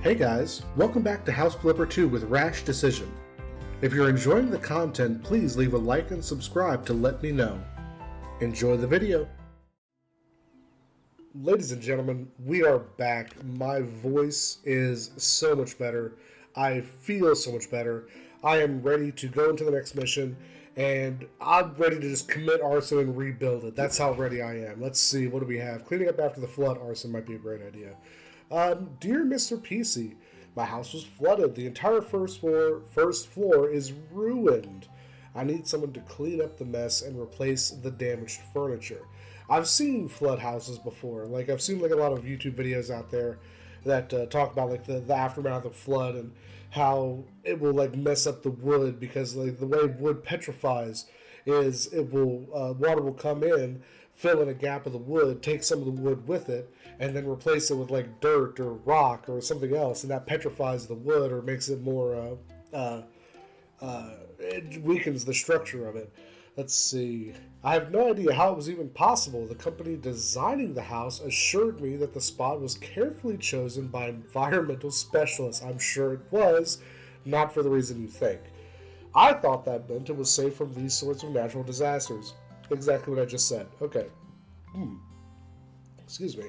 Hey guys, welcome back to House Flipper 2 with Rash Decision. If you're enjoying the content, please leave a like and subscribe to let me know. Enjoy the video. Ladies and gentlemen, we are back. My voice is so much better. I feel so much better. I am ready to go into the next mission, and I'm ready to just commit Arson and rebuild it. That's how ready I am. Let's see, what do we have? Cleaning up after the flood, Arson might be a great idea. Dear Mr. PC, my house was flooded. The entire first floor is ruined. I need someone to clean up the mess and replace the damaged furniture. I've seen flood houses before. Like, I've seen like a lot of YouTube videos out there that talk about like the aftermath of flood and how it will like mess up the wood because like the way wood petrifies is it will water will come in, fill in a gap of the wood, take some of the wood with it, and then replace it with like dirt or rock or something else, and that petrifies the wood or makes it more it weakens the structure of it. Let's see. I have no idea how it was even possible. The company designing the house assured me that the spot was carefully chosen by environmental specialists. I'm sure it was, not for the reason you think. I thought that meant it was safe from these sorts of natural disasters. Exactly what I just said. Okay. Excuse me.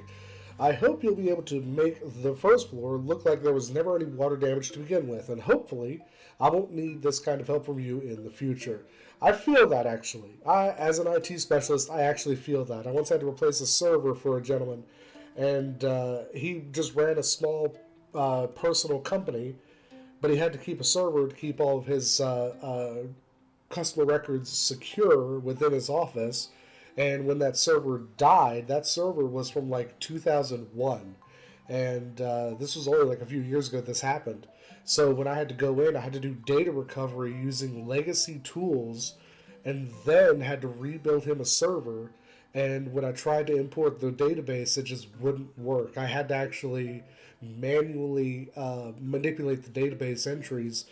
I hope you'll be able to make the first floor look like there was never any water damage to begin with, and hopefully I won't need this kind of help from you in the future. I feel that, actually. As an IT specialist, I actually feel that. I once had to replace a server for a gentleman, and he just ran a small personal company, but he had to keep a server to keep all of his customer records secure within his office. And when that server died, that server was from like 2001. And this was only like a few years ago this happened. So when I had to go in, I had to do data recovery using legacy tools and then had to rebuild him a server. And when I tried to import the database, it just wouldn't work. I had to actually manually manipulate the database entries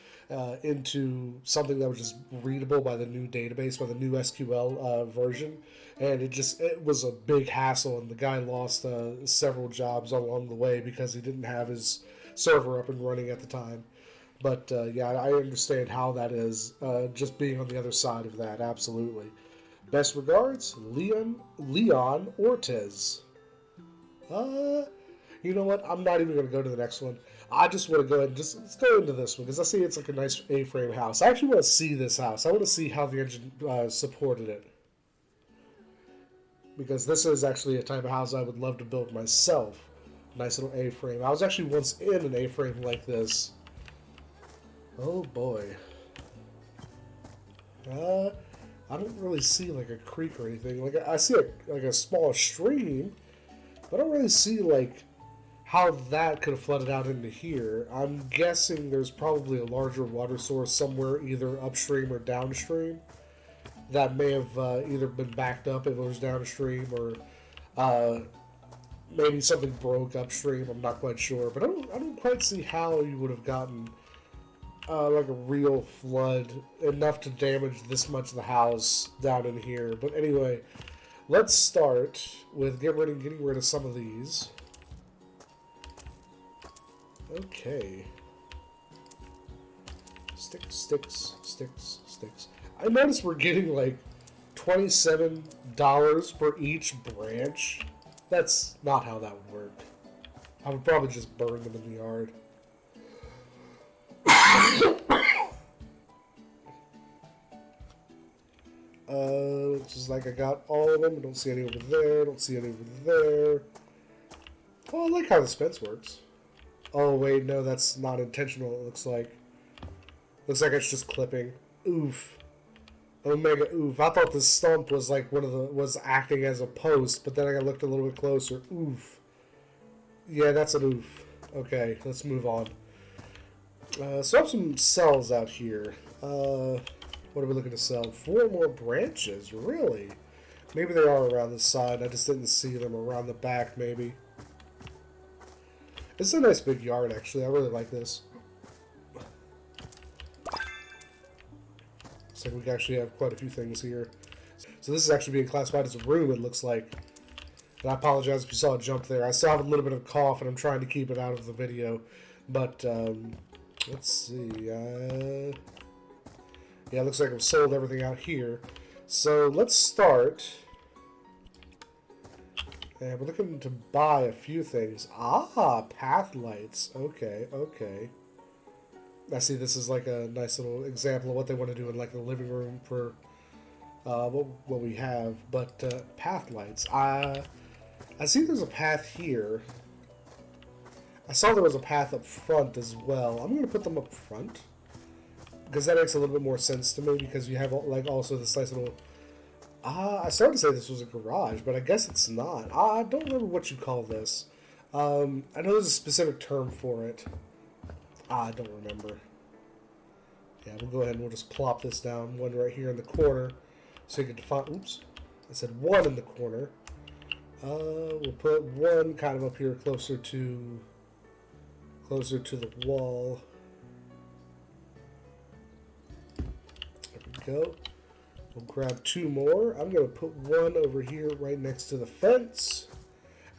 into something that was just readable by the new database, by the new SQL version. And it was a big hassle, and the guy lost several jobs along the way because he didn't have his server up and running at the time. But yeah, I understand how that is, just being on the other side of that, absolutely. Best regards, Leon Ortiz. You know what? I'm not even going to go to the next one. I just want to go ahead and let's go into this one because I see it's like a nice A-frame house. I actually want to see this house. I want to see how the engine supported it. Because this is actually a type of house I would love to build myself. Nice little A-frame. I was actually once in an A-frame like this. Oh boy. I don't really see like a creek or anything. Like I see like a small stream, but I don't really see like how that could have flooded out into here. I'm guessing there's probably a larger water source somewhere, either upstream or downstream, that may have either been backed up if it was downstream, or maybe something broke upstream. I'm not quite sure, but I don't quite see how you would have gotten like a real flood enough to damage this much of the house down in here. But anyway, let's start with getting rid of some of these. Okay. Sticks. I noticed we're getting like $27 for each branch. That's not how that would work. I would probably just burn them in the yard. It's just like I got all of them. I don't see any over there. Don't see any over there. Oh, I like how the fence works. Oh wait, no, that's not intentional. It looks like it's just clipping. Oof. Omega oof. I thought the stump was like was acting as a post, but then I looked a little bit closer. Oof. Yeah, that's an oof. Okay, let's move on. So I have some cells out here. What are we looking to sell? 4 more branches, really? Maybe they are around the side. I just didn't see them around the back, maybe. It's a nice big yard, actually. I really like this. Looks like we actually have quite a few things here. So this is actually being classified as a room, it looks like. And I apologize if you saw a jump there. I still have a little bit of cough, and I'm trying to keep it out of the video. But, let's see. Yeah, it looks like I've sold everything out here. So, let's start. And we're looking to buy a few things. Ah, path lights. Okay, okay. I see this is like a nice little example of what they want to do in like the living room for what we have. But path lights. I see there's a path here. I saw there was a path up front as well. I'm going to put them up front because that makes a little bit more sense to me, because you have like also this nice little... I started to say this was a garage, but I guess it's not. I don't remember what you call this. I know there's a specific term for it. I don't remember. Yeah, we'll go ahead and we'll just plop this down, one right here in the corner, so you can define. Oops, I said one in the corner. We'll put one kind of up here, closer to the wall. There we go. We'll grab two more. I'm going to put one over here right next to the fence.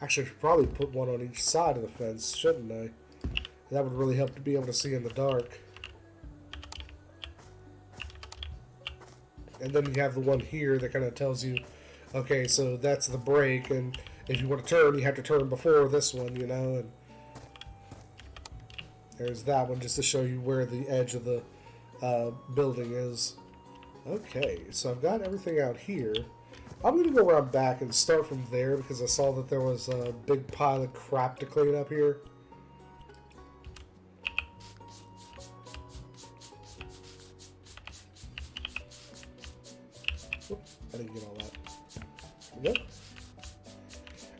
Actually, I should probably put one on each side of the fence, shouldn't I? That would really help to be able to see in the dark. And then you have the one here that kind of tells you, okay, so that's the break, and if you want to turn, you have to turn before this one, you know. And there's that one just to show you where the edge of the building is. Okay, so I've got everything out here. I'm going to go around back and start from there, because I saw that there was a big pile of crap to clean up here. Oops, I didn't get all that. There we go.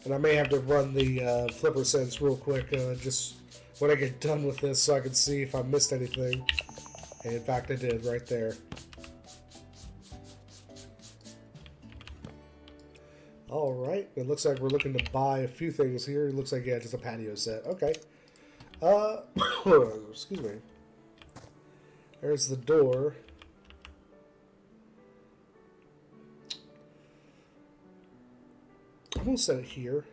And I may have to run the flipper sense real quick, just when I get done with this, so I can see if I missed anything. And in fact, I did right there. Alright, it looks like we're looking to buy a few things here. It looks like, yeah, just a patio set. Okay. Excuse me. There's the door. I'm going to set it here.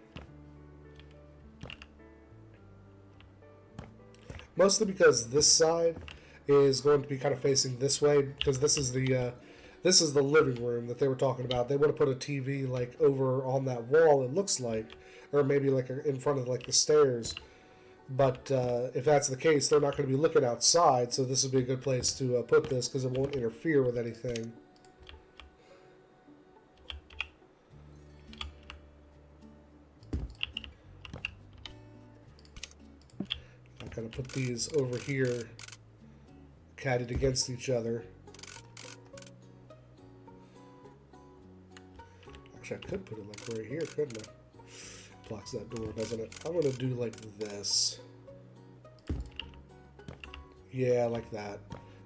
Mostly because this side is going to be kind of facing this way, because this is the living room that they were talking about. They want to put a TV like over on that wall, it looks like, or maybe like in front of like the stairs. But if that's the case, they're not going to be looking outside, so this would be a good place to put this, because it won't interfere with anything. I'm going to put these over here, caddied against each other. Actually, I could put it like right here, couldn't I? Blocks that door, doesn't it? I'm going to do like this. Yeah, like that.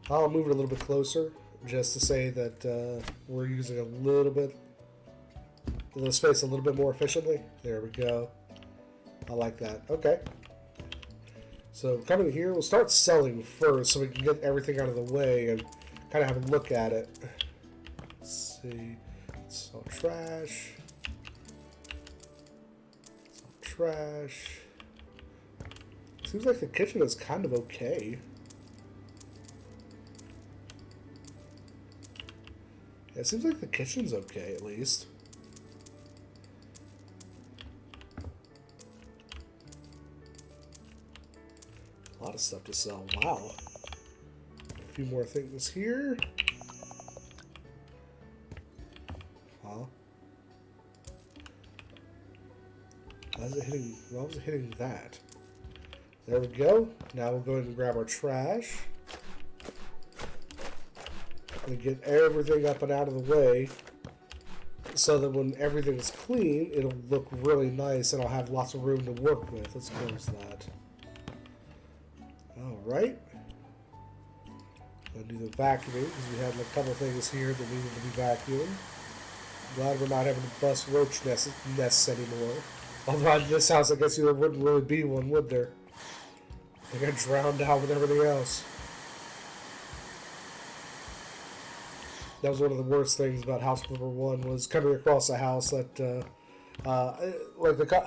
I'll move it a little bit closer, just to say that we're using a little space a little bit more efficiently. There we go. I like that. Okay. So coming here, we'll start selling first, so we can get everything out of the way and kind of have a look at it. Let's see. It's all trash. It's all trash. Seems like the kitchen is kind of okay. Yeah, it seems like the kitchen's okay, at least. A lot of stuff to sell. Wow. A few more things here. Wow. Why was it hitting that? There we go. Now we'll go ahead and grab our trash. And get everything up and out of the way, so that when everything's clean, it'll look really nice and I'll have lots of room to work with. Let's close that. Alright. Gonna do the vacuuming, because we had a couple things here that needed to be vacuumed. Glad we're not having to bust roach nests anymore. Although in this house, I guess there wouldn't really be one, would there? They got drowned out with everything else. That was one of the worst things about house number one, was coming across a house that I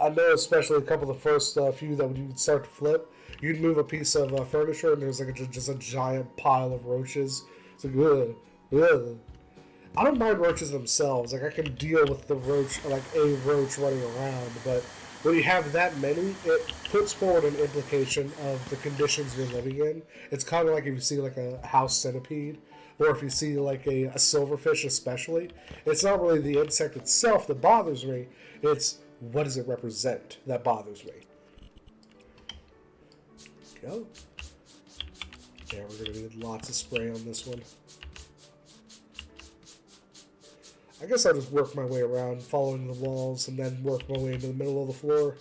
know especially a couple of the first few that when you would start to flip, you'd move a piece of furniture and there's like just a giant pile of roaches. It's like, ugh, ugh. I don't mind roaches themselves. Like I can deal with the roach, like a roach running around, but when you have that many, it puts forward an implication of the conditions you're living in. It's kind of like if you see like a house centipede, or if you see like a silverfish especially. It's not really the insect itself that bothers me, it's what does it represent that bothers me. Go. Yeah, we're going to need lots of spray on this one. I guess I'll just work my way around, following the walls, and then work my way into the middle of the floor.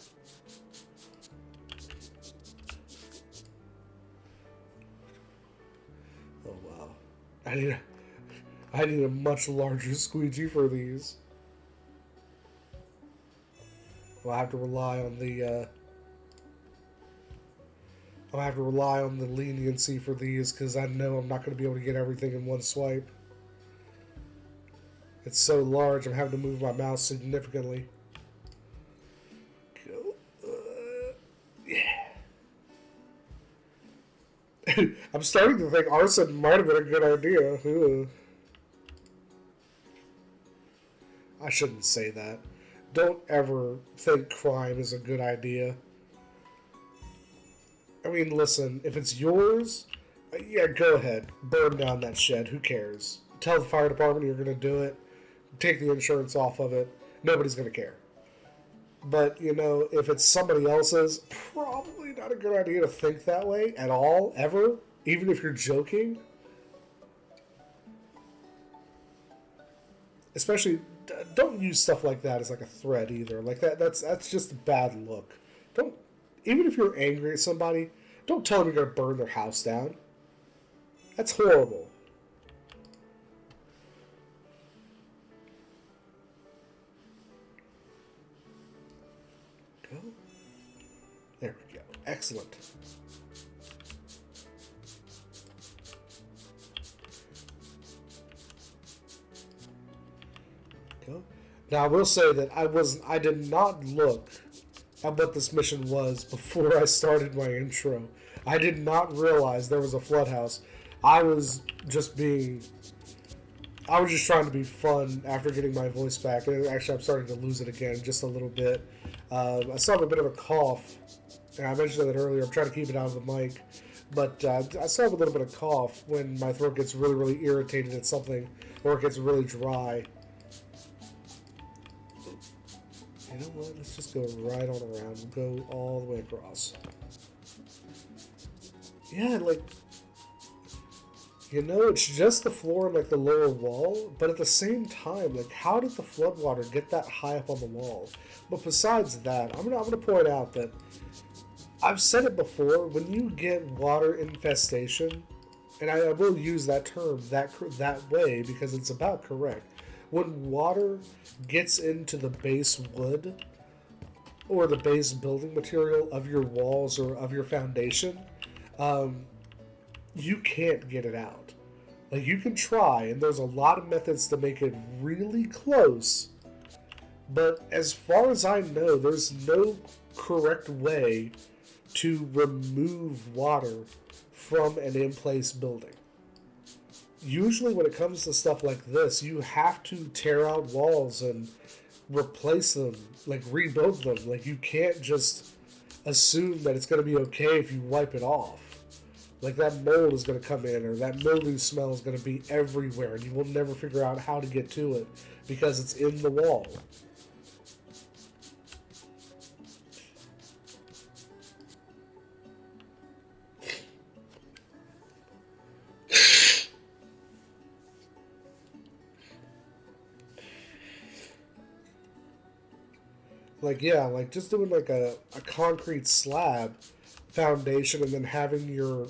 Oh wow. I need a much larger squeegee for these. I'll have to rely on the leniency for these because I know I'm not going to be able to get everything in one swipe. It's so large, I'm having to move my mouse significantly. Go. Yeah. I'm starting to think arson might have been a good idea. I shouldn't say that. Don't ever think crime is a good idea. I mean, listen, if it's yours, yeah, go ahead. Burn down that shed. Who cares? Tell the fire department you're going to do it. Take the insurance off of it. Nobody's going to care. But, you know, if it's somebody else's, probably not a good idea to think that way at all, ever, even if you're joking. Especially, don't use stuff like that as like a threat either. Like that's just a bad look. Don't, even if you're angry at somebody, don't tell them you're going to burn their house down. That's horrible. Go. There we go. Excellent. Go. Now I will say that I did not look at what this mission was before I started my intro. I did not realize there was a flood house. I was just trying to be fun after getting my voice back. And actually, I'm starting to lose it again just a little bit. I still have a bit of a cough. And I mentioned that earlier. I'm trying to keep it out of the mic. But I still have a little bit of cough when my throat gets really, really irritated at something or it gets really dry. You know what? Let's just go right on around. We'll go all the way across. Yeah, like, you know, it's just the floor and like the lower wall, but at the same time, like, how did the floodwater get that high up on the wall? But besides that, I'm gonna point out that I've said it before. When you get water infestation, and I will use that term that way because it's about correct. When water gets into the base wood or the base building material of your walls or of your foundation, you can't get it out. Like, you can try, and there's a lot of methods to make it really close, but as far as I know, there's no correct way to remove water from an in-place building. Usually when it comes to stuff like this, you have to tear out walls and replace them, like rebuild them. Like, you can't just assume that it's going to be okay if you wipe it off. Like, that mold is going to come in, or that mildew smell is going to be everywhere, and you will never figure out how to get to it because it's in the wall. Like, yeah, like just doing like a concrete slab foundation and then having your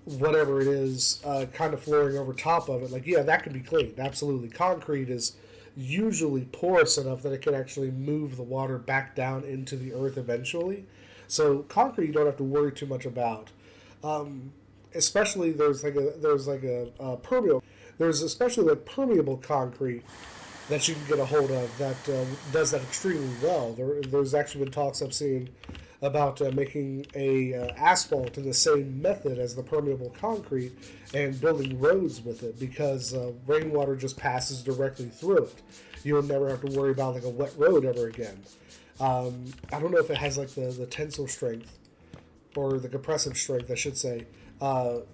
whatever it is kind of flooring over top of it. Like, yeah, that can be cleaned. Absolutely. Concrete is usually porous enough that it can actually move the water back down into the earth eventually. So concrete you don't have to worry too much about. Especially there's like a permeable. There's especially like permeable concrete that you can get a hold of that does that extremely well. There's actually been talks I've seen about making a asphalt in the same method as the permeable concrete and building roads with it, because rainwater just passes directly through it. You'll never have to worry about like a wet road ever again. I don't know if it has like the tensile strength or the compressive strength, I should say, of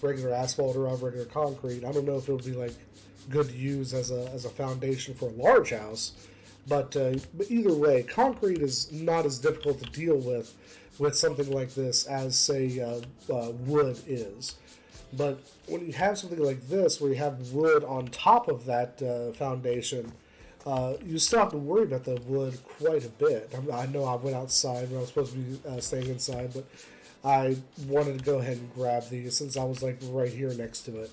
regular asphalt or of regular concrete. I don't know if it would be like good to use as a foundation for a large house, but either way, concrete is not as difficult to deal with something like this as say wood is. But when you have something like this, where you have wood on top of that foundation, you still have to worry about the wood quite a bit. I know I went outside when I was supposed to be staying inside, but I wanted to go ahead and grab these since I was like right here next to it.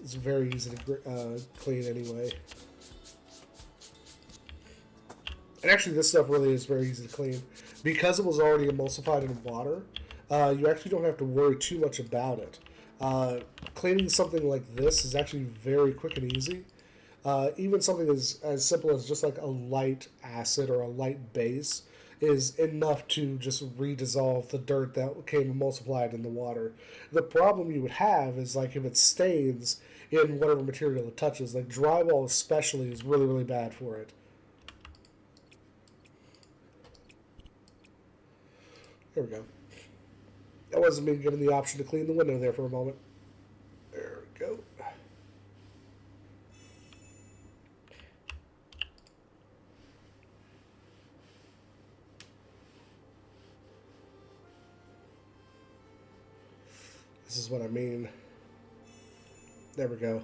It's very easy to clean anyway. And actually, this stuff really is very easy to clean. Because it was already emulsified in water, you actually don't have to worry too much about it. Cleaning something like this is actually very quick and easy. Even something as simple as just like a light acid or a light base is enough to just redissolve the dirt that came emulsified in the water. The problem you would have is like if it stains in whatever material it touches, like drywall especially is really, really bad for it. There we go. I wasn't being given the option to clean the window there for a moment. There we go. This is what I mean. There we go.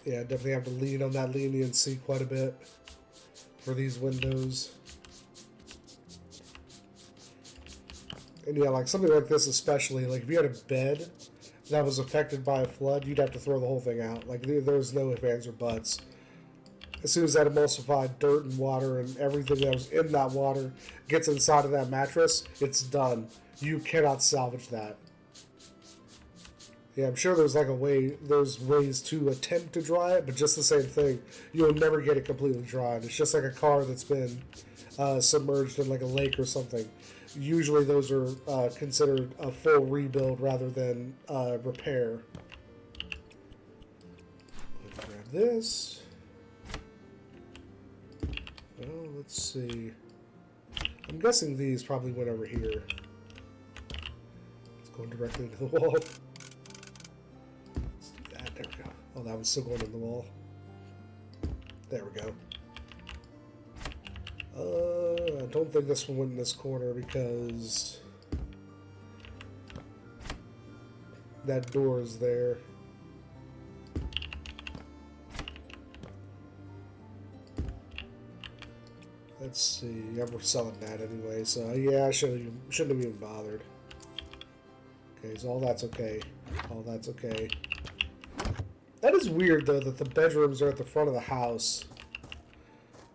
Yeah, definitely have to lean on that leniency quite a bit for these windows. And yeah, like something like this especially, like if you had a bed that was affected by a flood, you'd have to throw the whole thing out. Like there's no ifs, ands, or buts. As soon as that emulsified dirt and water and everything that was in that water gets inside of that mattress, it's done. You cannot salvage that. Yeah, I'm sure there's like there's ways to attempt to dry it, but just the same thing. You'll never get it completely dried. It's just like a car that's been submerged in like a lake or something. Usually those are considered a full rebuild rather than repair. Grab this. Well, let's see. I'm guessing these probably went over here. It's going directly into the wall. Let's do that. There we go. Oh, that one's still going in the wall. There we go. I don't think this one went in this corner because that door is there. Let's see. Yeah, we're selling that anyway, so yeah, I shouldn't have even bothered. Okay, so all that's okay. All that's okay. That is weird though that the bedrooms are at the front of the house.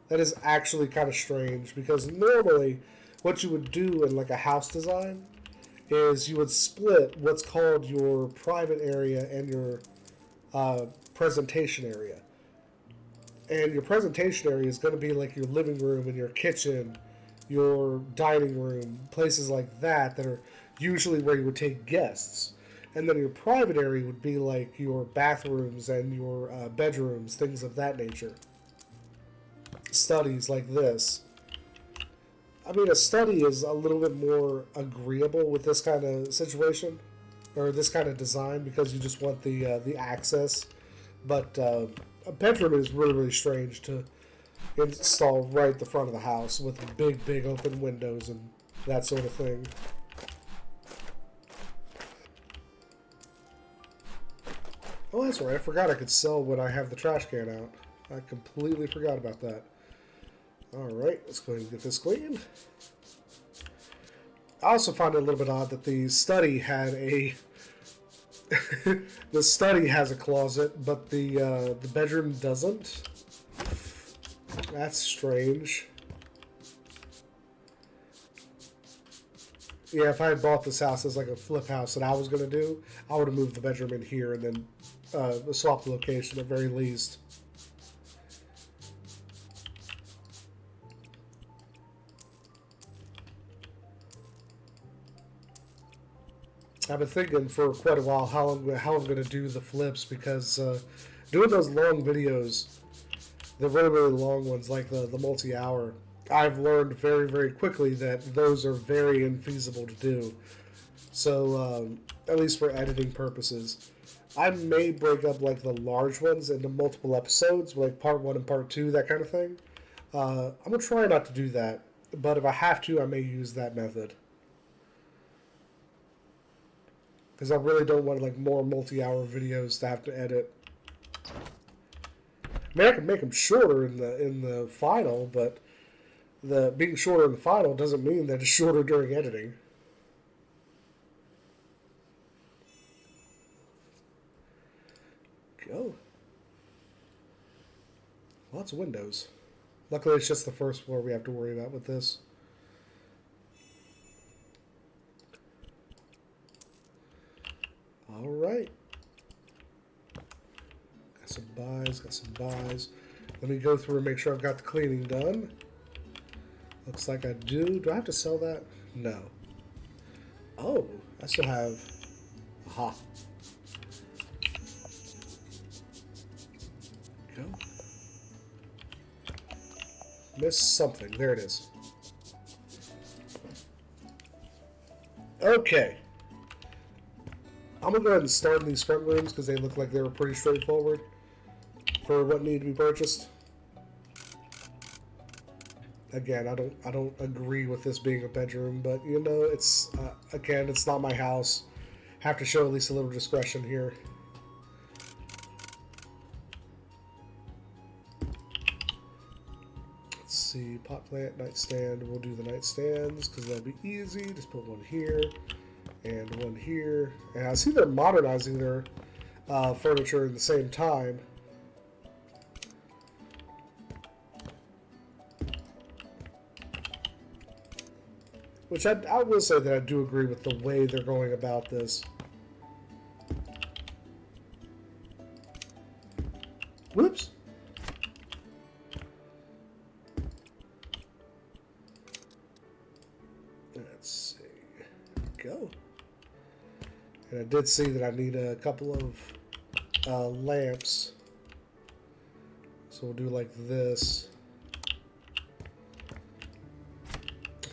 That is actually kind of strange because normally what you would do in like a house design is you would split what's called your private area and your presentation area. And your presentation area is going to be like your living room and your kitchen, your dining room, places like that that are usually where you would take guests. And then your private area would be like your bathrooms and your bedrooms, things of that nature. Studies like this. I mean, a study is a little bit more agreeable with this kind of situation or this kind of design because you just want the access. But a bedroom is really, really strange to install right at the front of the house with big, big open windows and that sort of thing. Oh, that's right. I forgot I could sell when I have the trash can out. I completely forgot about that. Alright, let's go ahead and get this clean. I also find it a little bit odd that the study had a... the study has a closet, but the bedroom doesn't. That's strange. Yeah, if I had bought this house as like a flip house that I was going to do, I would have moved the bedroom in here and then swap the location at very least. I've been thinking for quite a while how I'm going to do the flips, because doing those long videos, the really, really long ones, like the multi-hour, I've learned very, very quickly that those are very infeasible to do. So, at least for editing purposes, I may break up like the large ones into multiple episodes, like part 1 and part 2, that kind of thing. I'm going to try not to do that, but if I have to, I may use that method. Because I really don't want like more multi-hour videos to have to edit. I mean, I can make them shorter in the final, but the being shorter in the final doesn't mean that it's shorter during editing. Go. Lots of windows. Luckily, it's just the first floor we have to worry about with this. All right. Got some buys, got some buys. Let me go through and make sure I've got the cleaning done. Looks like I do. Do I have to sell that? No. Oh, I still have... Aha. Go. Missed something. There it is. Okay. I'm going to go ahead and start in these front rooms because they look like they were pretty straightforward for what needed to be purchased. Again, I don't agree with this being a bedroom, but you know, it's again, it's not my house. Have to show at least a little discretion here. Let's see, pot plant, nightstand. We'll do the nightstands because that'll be easy. Just put one here and one here. And I see they're modernizing their furniture at the same time. Which I will say that I do agree with the way they're going about this. Whoops. Let's see. Go. And I did see that I need a couple of lamps. So we'll do like this.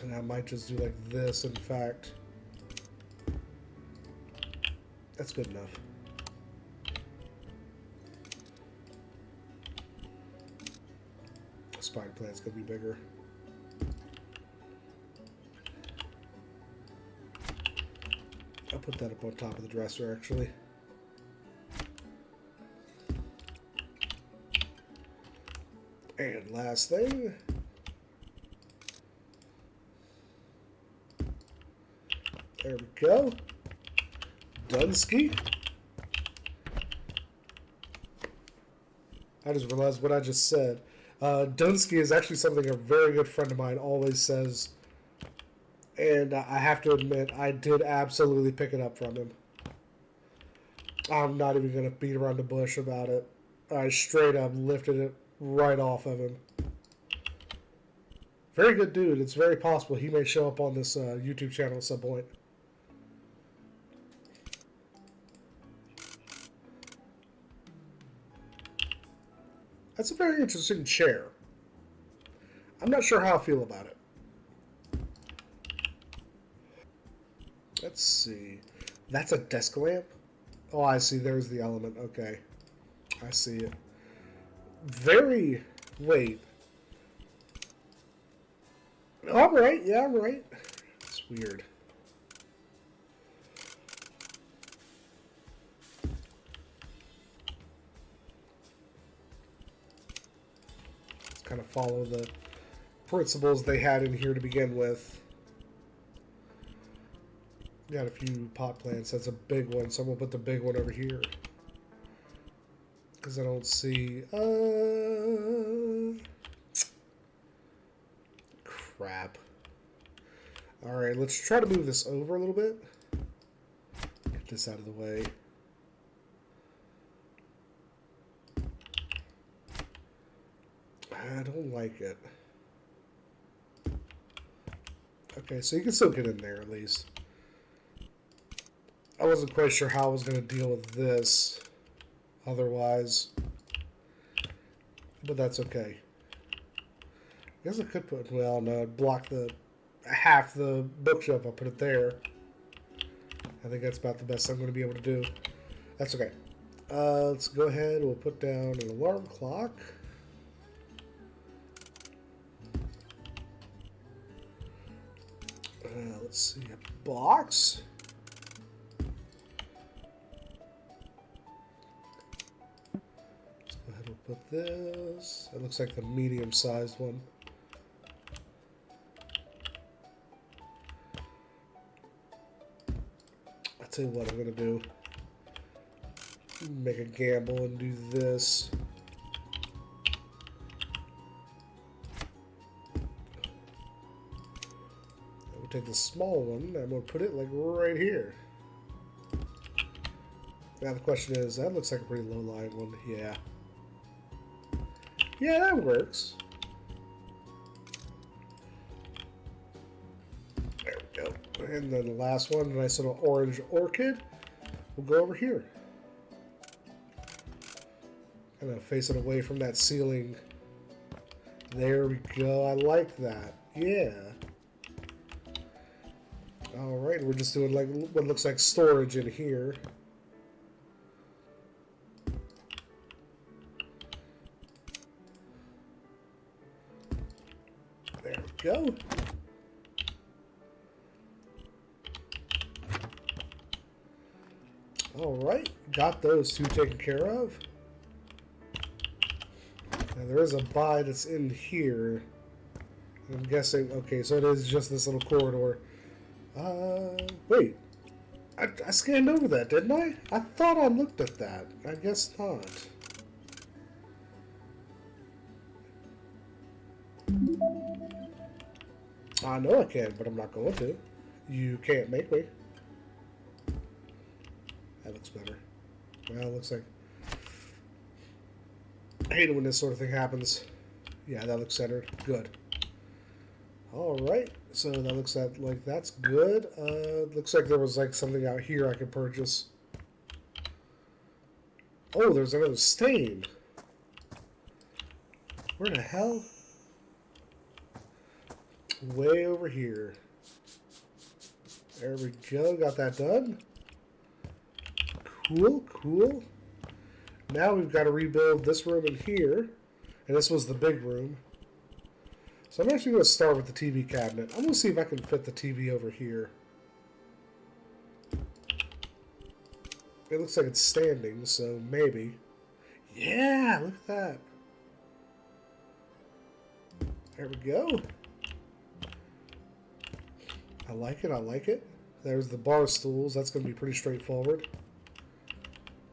And I might just do like this, in fact. That's good enough. Spider plant's gonna be bigger. I'll put that up on top of the dresser, actually. And last thing. There we go. Dunsky. I just realized what I just said. Dunsky is actually something a very good friend of mine always says. And I have to admit, I did absolutely pick it up from him. I'm not even going to beat around the bush about it. I straight up lifted it right off of him. Very good dude. It's very possible he may show up on this YouTube channel at some point. That's a very interesting chair. I'm not sure how I feel about it. Let's see. That's a desk lamp? Oh, I see. There's the element. Okay. I see it. Very... Wait. All right. Yeah, I'm right. It's weird. Let's kind of follow the principles they had in here to begin with. Got a few pot plants. That's a big one, so I'm going to put the big one over here. Because I don't see... Crap. Alright, let's try to move this over a little bit. Get this out of the way. I don't like it. Okay, so you can still get in there at least. I wasn't quite sure how I was going to deal with this otherwise, but that's okay. I guess I could put, well, no, I'd block the half the bookshelf. I'll put it there. I think that's about the best I'm going to be able to do. That's okay. Let's go ahead. We'll put down an alarm clock. Let's see, a box. Let's go ahead and put this. It looks like the medium-sized one. I'll tell you what I'm going to do. Make a gamble and do this. We'll take the small one. I'm going to put it like right here. Now the question is, that looks like a pretty low-lying one. Yeah. Yeah, that works. There we go. And then the last one, a nice little orange orchid. We'll go over here. Kind of face it away from that ceiling. There we go. I like that. Yeah. Alright, we're just doing like what looks like storage in here. There we go. Alright, got those two taken care of. Now there is a buy that's in here. I'm guessing, okay, so it is just this little corridor. Wait. I scanned over that, didn't I? I thought I looked at that. I guess not. I know I can, but I'm not going to. You can't make me. That looks better. Well, it looks like... I hate it when this sort of thing happens. Yeah, that looks centered. Good. Alright, so that looks like that's good. Looks like there was like something out here I could purchase. Oh, there's another stain. Where the hell? Way over here. There we go, got that done. Cool, cool. Now we've got to rebuild this room in here. And this was the big room. So I'm actually going to start with the TV cabinet. I'm going to see if I can fit the TV over here. It looks like it's standing, so maybe. Yeah, look at that. There we go. I like it, I like it. There's the bar stools. That's going to be pretty straightforward.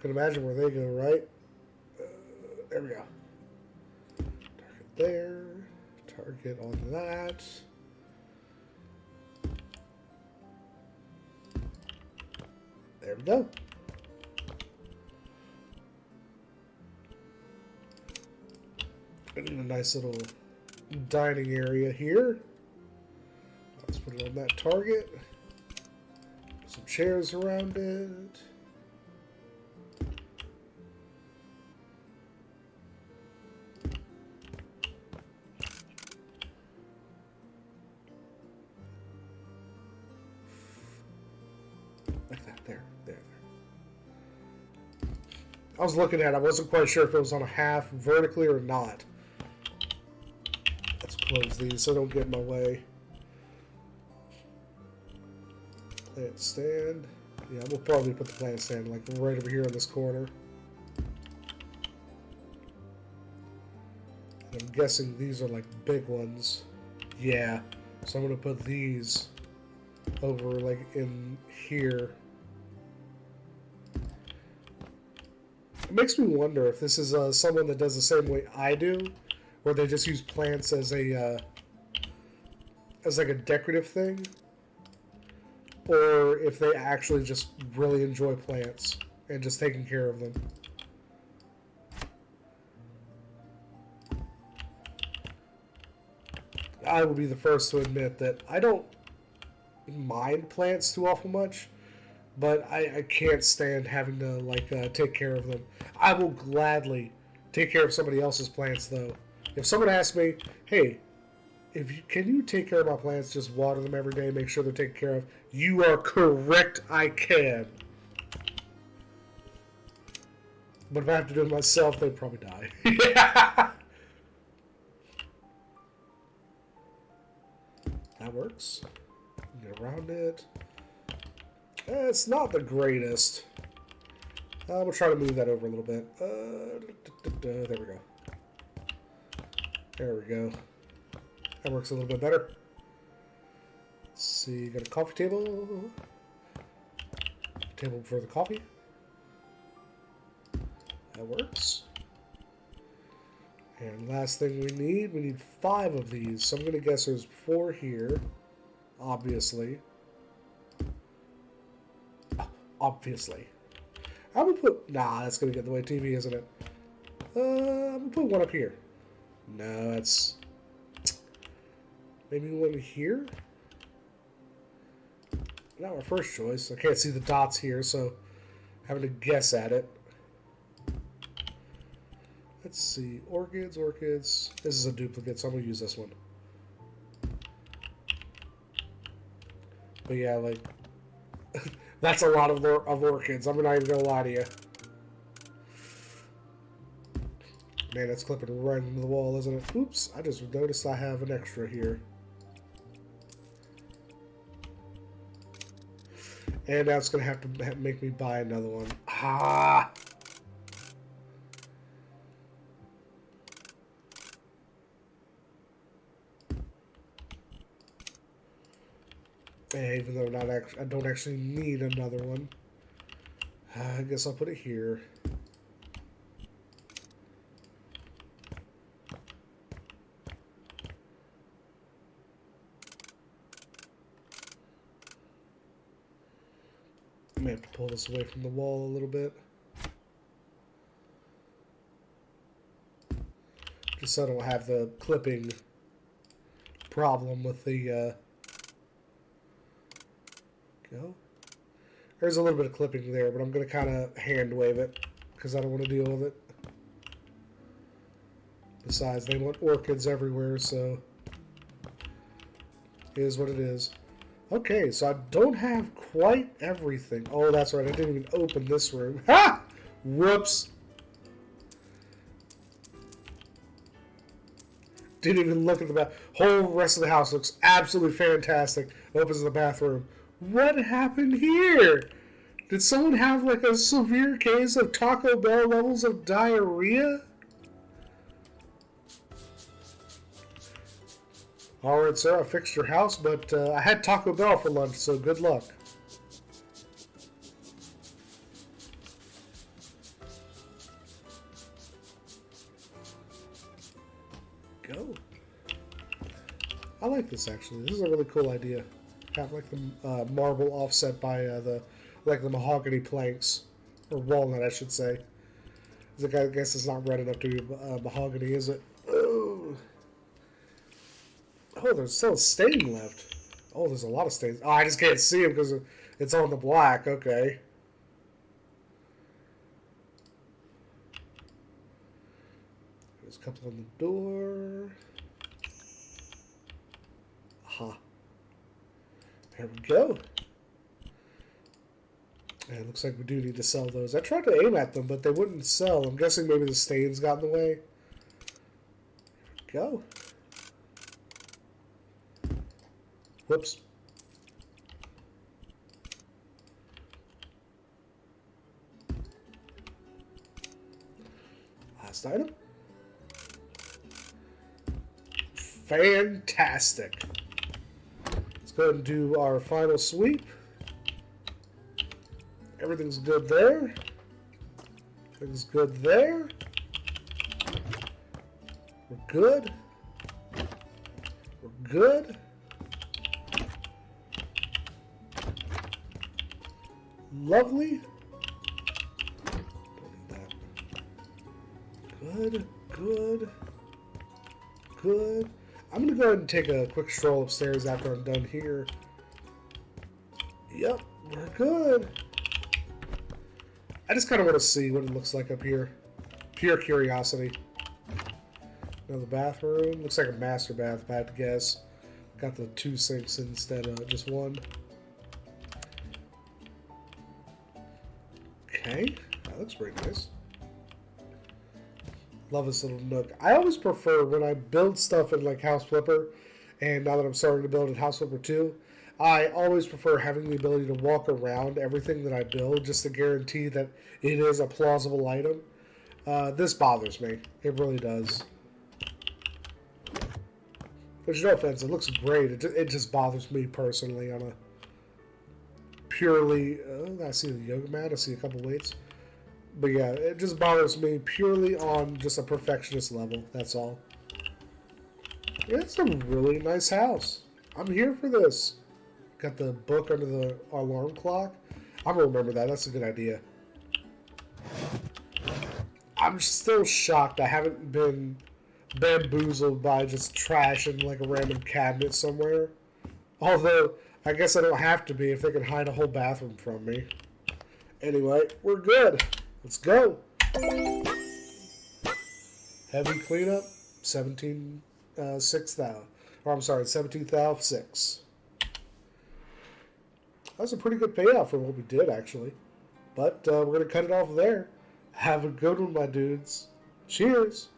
Can imagine where they go, right? There we go. Target there. Target on that. There we go. And a nice little dining area here. Let's put it on that target. Put some chairs around it. Like that, there. I was looking at it, I wasn't quite sure if it was on a half vertically or not. Let's close these so they don't get in my way. Plant stand. Yeah, we'll probably put the plant stand like right over here in this corner. And I'm guessing these are like big ones. Yeah, so I'm going to put these over like in here. It makes me wonder if this is someone that does the same way I do, where they just use plants as a as like a decorative thing, or if they actually just really enjoy plants and just taking care of them. I will be the first to admit that I don't mind plants too awful much, but I can't stand having to take care of them. I will gladly take care of somebody else's plants though. If someone asks me, "Hey, can you take care of my plants? Just water them every day, make sure they're taken care of." You are correct. I can. But if I have to do it myself, they'd probably die. Yeah. That works. Get around it. It's not the greatest. We'll try to move that over a little bit. There we go. There we go. That works a little bit better. Let's see, got a coffee table. Table for the coffee. That works. And last thing we need 5 of these. So I'm going to guess there's 4 here. Obviously. Obviously. I'm going to put... Nah, that's going to get in the way of TV, isn't it? I'm going to put 1 up here. No, that's... Maybe 1 here? Not my first choice. I can't see the dots here, so having to guess at it. Let's see. Orchids. This is a duplicate, so I'm going to use this one. But yeah, like... that's a lot of orchids. I'm not even going to lie to you. Man, that's clipping right into the wall, isn't it? Oops, I just noticed I have an extra here. And now it's going to have to make me buy another one. Ah! Even though I don't actually need another one. I guess I'll put it here. I may have to pull this away from the wall a little bit. Just so I don't have the clipping problem with the... Go. There's a little bit of clipping there, but I'm going to kind of hand wave it because I don't want to deal with it. Besides, they want orchids everywhere, so it is what it is. Okay, so I don't have quite everything. Oh, that's right. I didn't even open this room. Ha! Whoops. Didn't even look at the bath. Whole rest of the house looks absolutely fantastic. Opens the bathroom. What happened here? Did someone have like a severe case of Taco Bell levels of diarrhea? Alright, sir, I fixed your house, but I had Taco Bell for lunch, so good luck. Go. I like this, actually. This is a really cool idea. Have like the marble offset by the mahogany planks, or walnut, I should say. I guess it's not red enough to be mahogany, is it? Oh, there's still a stain left. Oh, there's a lot of stains. Oh, I just can't see them because it's on the black. Okay. There's a couple on the door. Aha. There we go. And it looks like we do need to sell those. I tried to aim at them, but they wouldn't sell. I'm guessing maybe the stains got in the way. There we go. Whoops. Last item. Fantastic. Go ahead and do our final sweep. Everything's good there. Everything's good there. We're good. We're good. Lovely. Good, good, good. I'm going to go ahead and take a quick stroll upstairs after I'm done here. Yep, we're good. I just kind of want to see what it looks like up here. Pure curiosity. Another bathroom. Looks like a master bath, if I had to guess. Got the 2 sinks instead of just 1. Okay, that looks pretty nice. Love this little nook. I always prefer when I build stuff in like House Flipper, and now that I'm starting to build in House Flipper 2, I always prefer having the ability to walk around everything that I build just to guarantee that it is a plausible item. This bothers me. It really does. There's no offense. It looks great. It just bothers me personally on a purely... I see the yoga mat. I see a couple weights. But yeah, it just bothers me purely on just a perfectionist level. That's all. Yeah, it's a really nice house. I'm here for this. Got the book under the alarm clock. I'm going to remember that. That's a good idea. I'm still shocked I haven't been bamboozled by just trash in like a random cabinet somewhere. Although, I guess I don't have to be if they can hide a whole bathroom from me. Anyway, we're good. Let's go. Heavy cleanup, 17,006. Or I'm sorry, 17,006. That's a pretty good payoff for what we did, actually. But we're going to cut it off there. Have a good one, my dudes. Cheers.